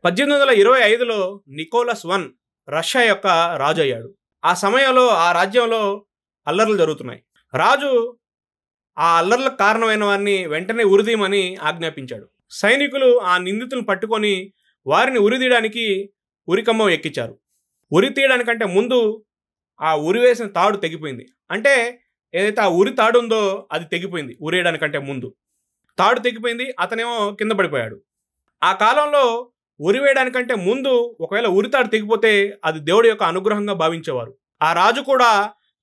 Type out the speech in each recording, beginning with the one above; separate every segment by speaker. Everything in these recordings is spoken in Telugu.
Speaker 1: 1825లో నికోలస్ I రష్యా యొక్క రాజు అయ్యాడు. ఆ సమయంలో ఆ రాజ్యంలో అల్లర్లు జరుగుతున్నాయి. రాజు ఆ అల్లర్లకు కారణమైన వారిని వెంటనే ఉరిదీయమని ఆజ్ఞాపించాడు. సైనికులు ఆ నిందితులను పట్టుకొని వారిని ఉరిదీయడానికి ఉరికమ్మం ఎక్కించారు. ఉరి తీయడానికంటే ముందు ఆ ఉరివేసిన తాడు తెగిపోయింది. అంటే ఏదైతే ఆ ఉరి తాడు ఉందో అది తెగిపోయింది. ఉరేయడానికంటే ముందు తాడు తెగిపోయింది. అతనేమో కింద పడిపోయాడు. ఆ కాలంలో ఉరివేయడానికంటే ముందు ఒకవేళ ఉరితాడు తెగిపోతే అది దేవుడి యొక్క అనుగ్రహంగా భావించేవారు. ఆ రాజు కూడా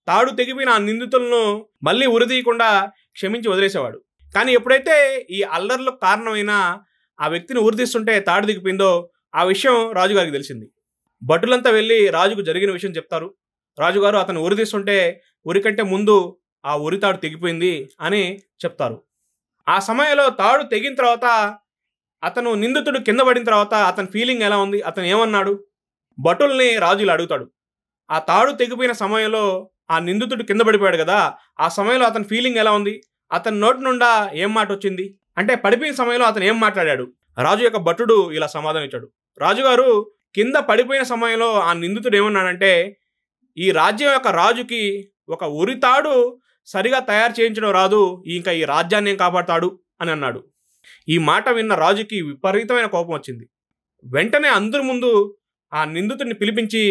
Speaker 1: తాడు తెగిపోయిన ఆ నిందితులను మళ్ళీ ఉరిదీయకుండా క్షమించి వదిలేసేవాడు. కానీ ఎప్పుడైతే ఈ అల్లర్లకు కారణమైన ఆ వ్యక్తిని ఉరిదీస్తుంటే తాడు తెగిపోయిందో ఆ విషయం రాజుగారికి తెలిసింది. భటులంతా వెళ్ళి రాజుకు జరిగిన విషయం చెప్తారు. రాజుగారు అతను ఉరిదీస్తుంటే ఉరికంటే ముందు ఆ ఉరితాడు తెగిపోయింది అని చెప్తారు. ఆ సమయంలో తాడు తెగిన తర్వాత అతను నిందితుడు కింద పడిన తర్వాత అతని ఫీలింగ్ ఎలా ఉంది, అతను ఏమన్నాడు? భటుల్ని రాజు ఇలా అడుగుతాడు. ఆ తాడు తెగిపోయిన సమయంలో ఆ నిందితుడు కింద పడిపోయాడు కదా, ఆ సమయంలో అతని ఫీలింగ్ ఎలా ఉంది, అతని నోటి నుండా ఏం మాట వచ్చింది అంటే పడిపోయిన సమయంలో అతను ఏం మాట్లాడాడు? రాజు యొక్క భటుడు ఇలా సమాధానం ఇచ్చాడు. రాజుగారు కింద పడిపోయిన సమయంలో ఆ నిందితుడు ఏమన్నాడంటే, ఈ రాజ్యం యొక్క రాజుకి ఒక ఉరితాడు సరిగా తయారు చేయించడం రాదు, ఇంకా ఈ రాజ్యాన్ని ఏం కాపాడుతాడు అని అన్నాడు. ఈ మాట విన్న రాజుకి విపరీతమైన కోపం వచ్చింది. వెంటనే అందరి ముందు ఆ నిందితుడిని పిలిపించి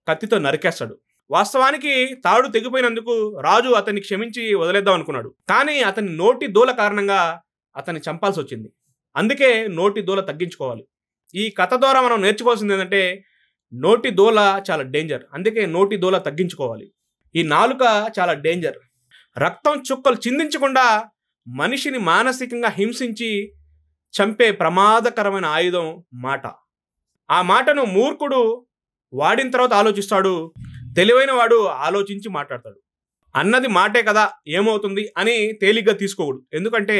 Speaker 1: కత్తితో నరికేస్తాడు. వాస్తవానికి తాడు తెగిపోయినందుకు రాజు అతన్ని క్షమించి వదిలేద్దాం అనుకున్నాడు. కానీ అతని నోటి దూల కారణంగా అతన్ని చంపాల్సి వచ్చింది. అందుకే నోటి దూల తగ్గించుకోవాలి. ఈ కథ ద్వారా మనం నేర్చుకోవాల్సింది ఏంటంటే నోటి దూల చాలా డేంజర్. అందుకే నోటి దూల తగ్గించుకోవాలి. ఈ నాలుక చాలా డేంజర్. రక్తం చుక్కలు చిందించకుండా మనిషిని మానసికంగా హింసించి చంపే ప్రమాదకరమైన ఆయుధం మాట. ఆ మాటను మూర్ఖుడు వాడిన తర్వాత ఆలోచిస్తాడు, తెలివైన వాడు ఆలోచించి మాట్లాడతాడు. అన్నది మాటే కదా ఏమవుతుంది అని తేలిగ్గా తీసుకోకూడదు. ఎందుకంటే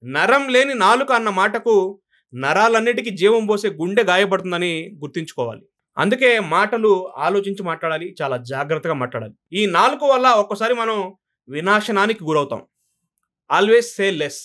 Speaker 1: నరం లేని నాలుక అన్న మాటకు నరాలన్నిటికీ జీవం పోసే గుండె గాయపడుతుందని గుర్తించుకోవాలి. అందుకే మాటలు ఆలోచించి మాట్లాడాలి, చాలా జాగ్రత్తగా మాట్లాడాలి. ఈ నాలుక వల్ల ఒక్కసారి మనం వినాశనానికి గురవుతాం. Always say less.